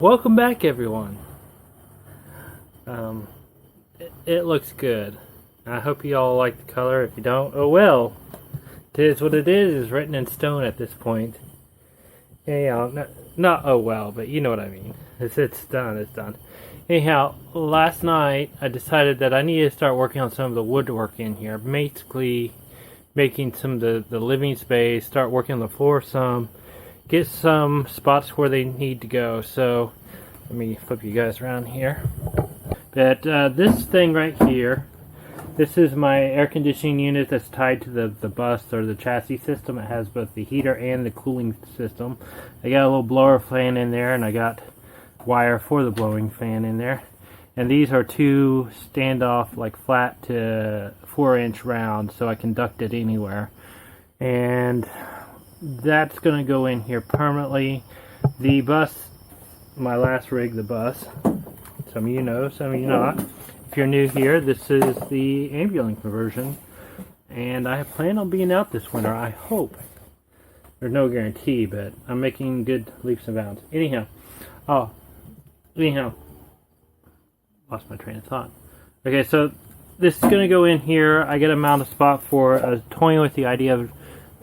Welcome back, everyone. It looks good. I hope you all like the color. If you don't, oh well. It is what it is. It's written in stone at this point. Anyhow, not oh well, but you know what I mean. It's done. It's done. Anyhow, last night I decided that I needed to start working on some of the woodwork in here. Basically, making some of the living space. Start working on the floor some. Get some spots where they need to go. So let me flip you guys around here. But this thing right here, this is my air conditioning unit that's tied to the bus or the chassis system. It has both the heater and the cooling system. I got a little blower fan in there, and I got wire for the blowing fan in there. And these are two standoff, like flat to 4-inch round, so I can duct it anywhere. And that's going to go in here permanently. The bus, my last rig, the bus, some of you know, some of you not. If you're new here, this is the ambulance conversion, and I plan on being out this winter, I hope. There's no guarantee, but I'm making good leaps and bounds. Anyhow, lost my train of thought. Okay, so this is going to go in here. I got a mount a spot for toying with the idea of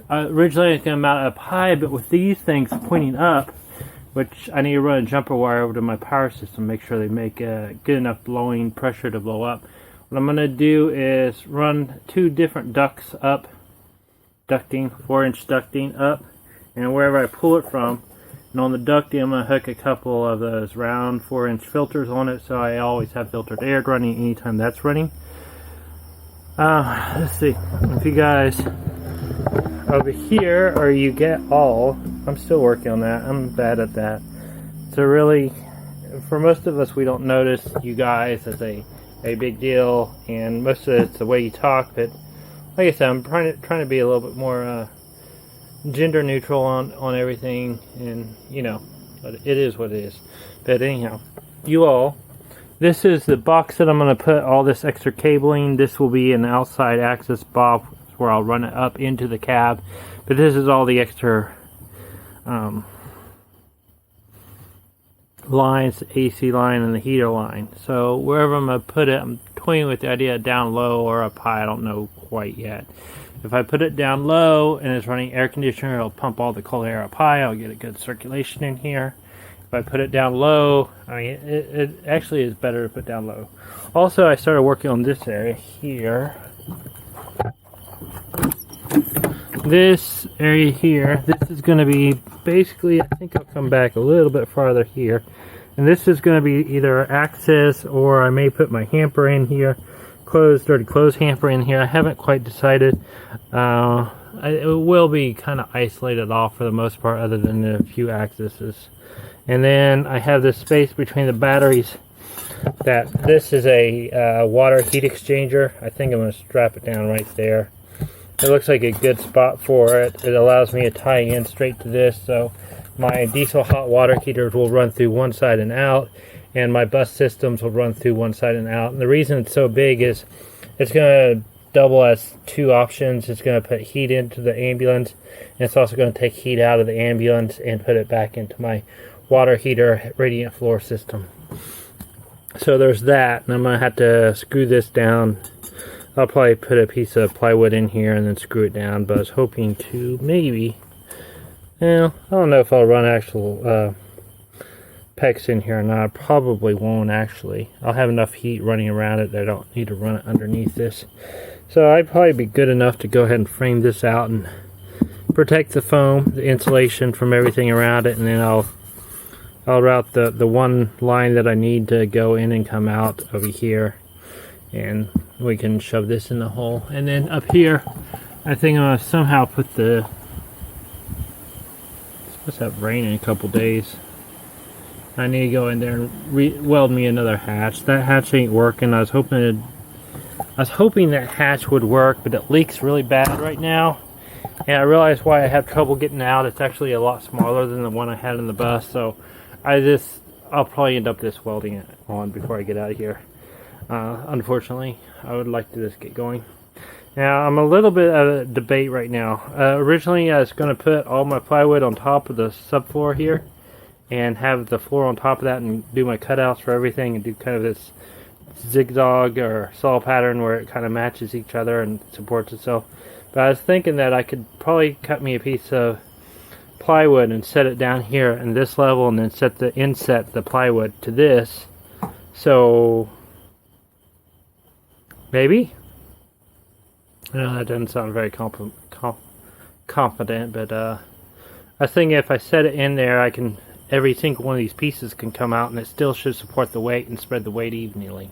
originally I was going to mount it up high, but with these things pointing up, which I need to run a jumper wire over to my power system, make sure they make good enough blowing pressure to blow up. What I'm going to do is run two different ducts up, 4-inch ducting up, and wherever I pull it from, and on the ducting I'm going to hook a couple of those round 4-inch filters on it, so I always have filtered air running anytime that's running. Let's see, if you guys over here, or you get all, I'm still working on that. I'm bad at that. So really, for most of us, we don't notice you guys as a big deal, and most of it's the way you talk. But like I said, I'm trying to be a little bit more gender neutral on everything, and you know, but it is what it is. But anyhow, you all, this is the box that I'm going to put all this extra cabling. This will be an outside access box where I'll run it up into the cab, but this is all the extra lines, the AC line and the heater line. So wherever I'm going to put it, I'm toying with the idea of down low or up high. I don't know quite yet. If I put it down low and it's running air conditioner, it'll pump all the cold air up high. I'll get a good circulation in here. If I put it down low, I mean, it actually is better to put down low. Also, I started working on this area here. This area here, this is going to be basically, I think I'll come back a little bit farther here, and this is going to be either access, or I may put my hamper in here, dirty clothes hamper in here. I haven't quite decided. It will be kind of isolated off for the most part, other than a few accesses. And then I have this space between the batteries. That this is a water heat exchanger. I think I'm going to strap it down right there. It looks like a good spot for it. It allows me to tie in straight to this, so my diesel hot water heaters will run through one side and out, and my bus systems will run through one side and out. And the reason it's so big is it's going to double as two options. It's going to put heat into the ambulance, and it's also going to take heat out of the ambulance and put it back into my water heater radiant floor system. So there's that, and I'm going to have to screw this down. I'll probably put a piece of plywood in here and then screw it down, but I was hoping to maybe, well, I don't know if I'll run actual pegs in here or not. I probably won't actually. I'll have enough heat running around it that I don't need to run it underneath this. So I'd probably be good enough to go ahead and frame this out and protect the foam, the insulation from everything around it, and then I'll route the one line that I need to go in and come out over here, and we can shove this in the hole. And then up here, I think I'm going to somehow put it's supposed to have rain in a couple days. I need to go in there and weld me another hatch. That hatch ain't working. I was hoping that hatch would work, but it leaks really bad right now. And I realized why I have trouble getting out. It's actually a lot smaller than the one I had in the bus, so I'll probably end up just welding it on before I get out of here. Unfortunately, I would like to just get going. Now, I'm a little bit at a debate right now. Originally, I was going to put all my plywood on top of the subfloor here, and have the floor on top of that and do my cutouts for everything and do kind of this zigzag or saw pattern where it kind of matches each other and supports itself. But I was thinking that I could probably cut me a piece of plywood and set it down here in this level, and then inset the plywood to this. So maybe, I know that doesn't sound very confident, but I was thinking if I set it in there, I can, every single one of these pieces can come out and it still should support the weight and spread the weight evenly.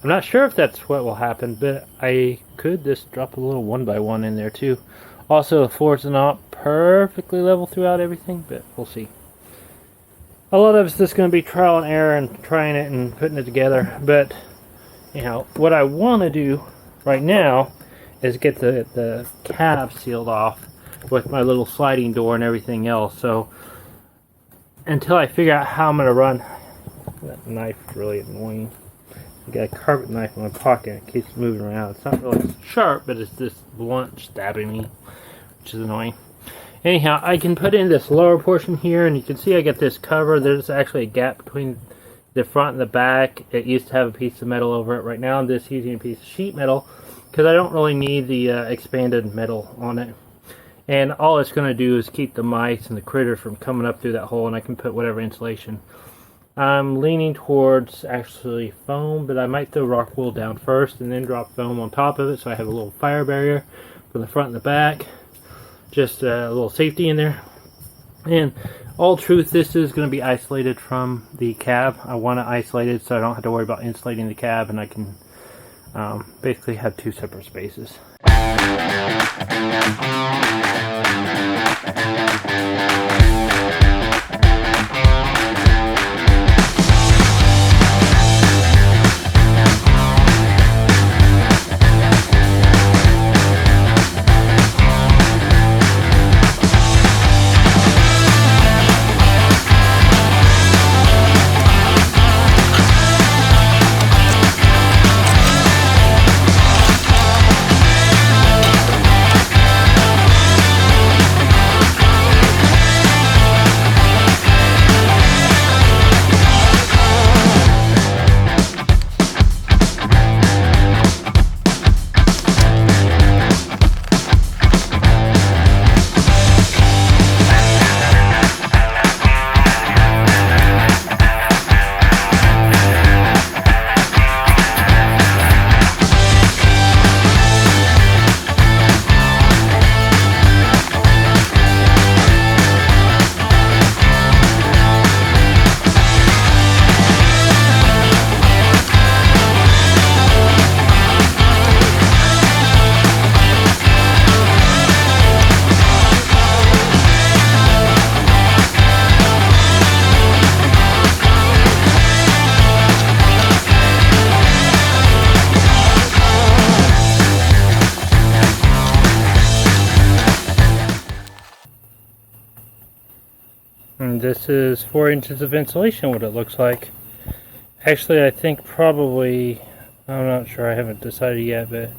I'm not sure if that's what will happen, but I could just drop a little 1x1 in there too. Also, the floor's not perfectly level throughout everything, but we'll see. A lot of it's just going to be trial and error and trying it and putting it together. But, you know, what I want to do right now is get the cab sealed off with my little sliding door and everything else. So, until I figure out how I'm going to run, that knife is really annoying. I got a carpet knife in my pocket. It keeps moving around. It's not really sharp, but it's just blunt, stabbing me, which is annoying. Anyhow, I can put in this lower portion here, and you can see I got this cover. There's actually a gap between the front and the back. It used to have a piece of metal over it. Right now I'm just using a piece of sheet metal because I don't really need the expanded metal on it. And all it's going to do is keep the mice and the critters from coming up through that hole, and I can put whatever insulation. I'm leaning towards actually foam, but I might throw rock wool down first and then drop foam on top of it so I have a little fire barrier for the front and the back. Just a little safety in there. And all truth, this is going to be isolated from the cab. I want it isolated so I don't have to worry about insulating the cab, and I can basically have two separate spaces. And this is 4 inches of insulation, what it looks like. Actually, I think probably, I'm not sure, I haven't decided yet, but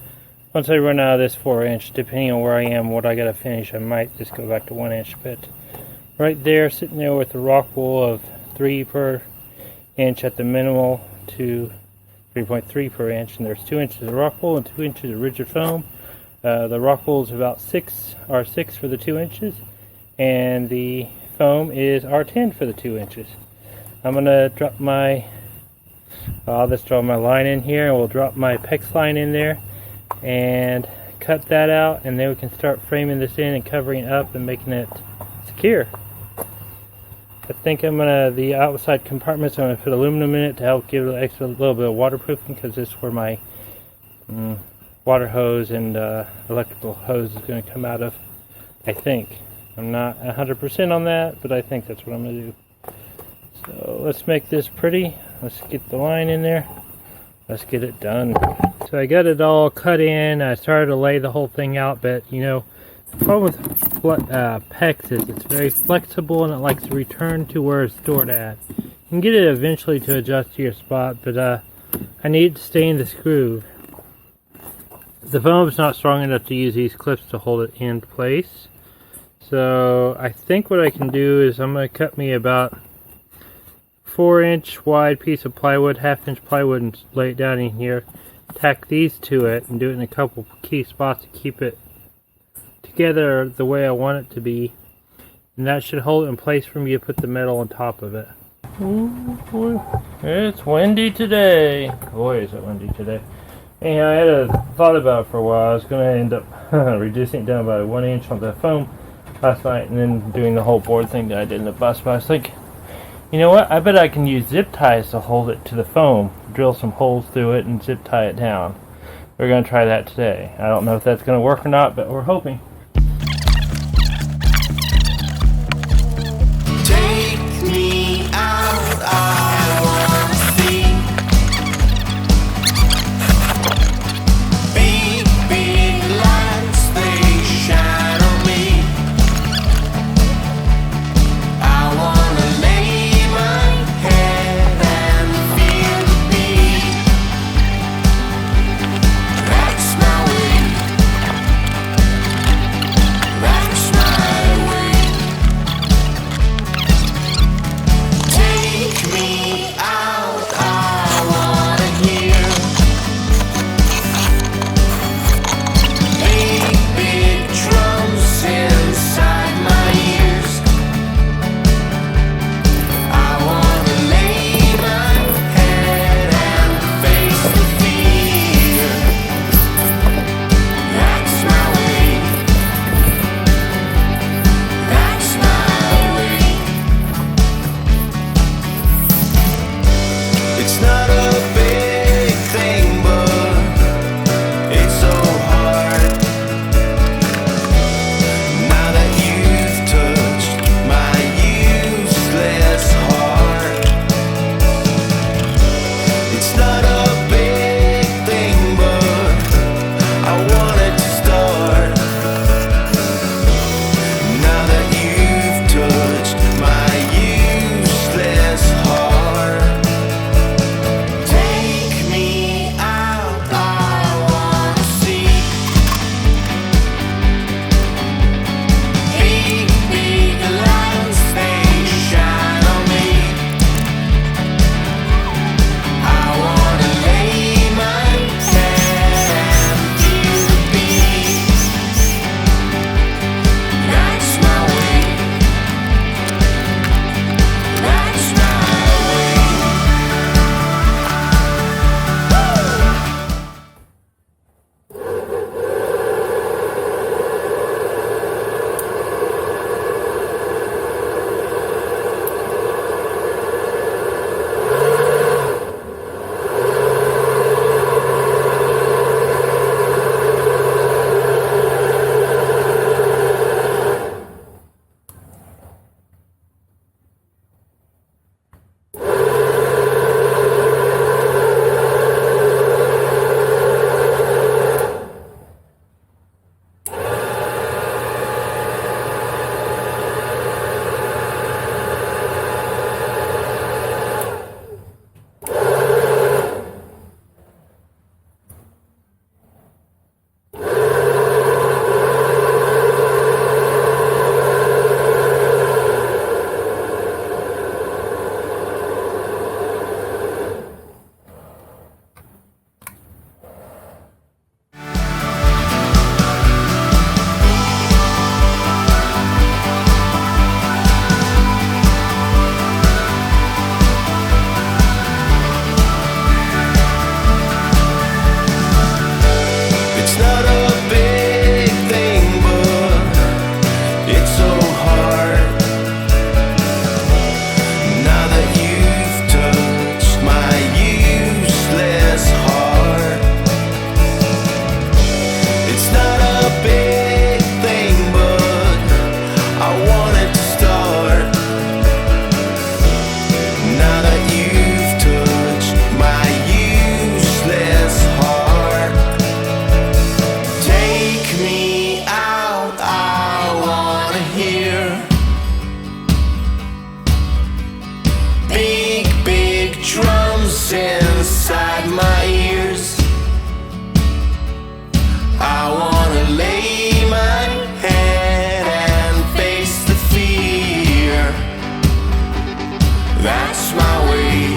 once I run out of this 4-inch, depending on where I am, what I gotta finish, I might just go back to 1-inch. But right there, sitting there with the rock wool of 3 per inch at the minimal to 3.3 per inch, and there's 2 inches of rock wool and 2 inches of rigid foam. The rock wool is about 6 for the 2 inches, and the foam is R10 for the 2 inches. I'm gonna drop my, I'll just draw my line in here, and we'll drop my PEX line in there and cut that out, and then we can start framing this in and covering it up and making it secure. I think I'm gonna, the outside compartments, I'm gonna put aluminum in it to help give it an extra little bit of waterproofing, because this is where my water hose and electrical hose is going to come out of, I think. I'm not 100% on that, but I think that's what I'm going to do. So let's make this pretty. Let's get the line in there. Let's get it done. So I got it all cut in. I started to lay the whole thing out, but you know, the problem with PEX is it's very flexible and it likes to return to where it's stored at. You can get it eventually to adjust to your spot, but I need to stay in this groove. The foam is not strong enough to use these clips to hold it in place. So I think what I can do is I'm going to cut me about 4-inch wide piece of plywood, 1/2-inch plywood, and lay it down in here. Tack these to it and do it in a couple key spots to keep it together the way I want it to be. And that should hold it in place for me to put the metal on top of it. Ooh, it's windy today. Boy, is it windy today. Anyhow, I had thought about it for a while. I was going to end up reducing it down by 1 inch on the foam last night and then doing the whole board thing that I did in the bus. But I was thinking, you know what? I bet I can use zip ties to hold it to the foam. Drill some holes through it and zip tie it down. We're going to try that today. I don't know if that's going to work or not, but we're hoping. Take me out, I wanna see big, big lights, they shine on me. I wanna lay my head and feel the beat. That's my way. That's my way. Take me out, I wanna hear big, big drums inside my ears. I wanna lay my head and face the fear. That's my way. That's my way. It's not a big thing, but it's so hard. Now that you've touched my useless heart. It's not a big thing, but I wanted to start. Now that you've touched my useless heart. Take me out, I wanna see big, big lights, they shine on me. I wanna lay my head and feel the beat. That's my way. That's my way. It's not a big thing, but it's so hard. Now that you've touched my useless heart. It's not a big thing, but I wanted to start. Now that you've touched my useless heart. Take me out, I wanna hear big, big drums inside my ears. I wanna lay my head and my way.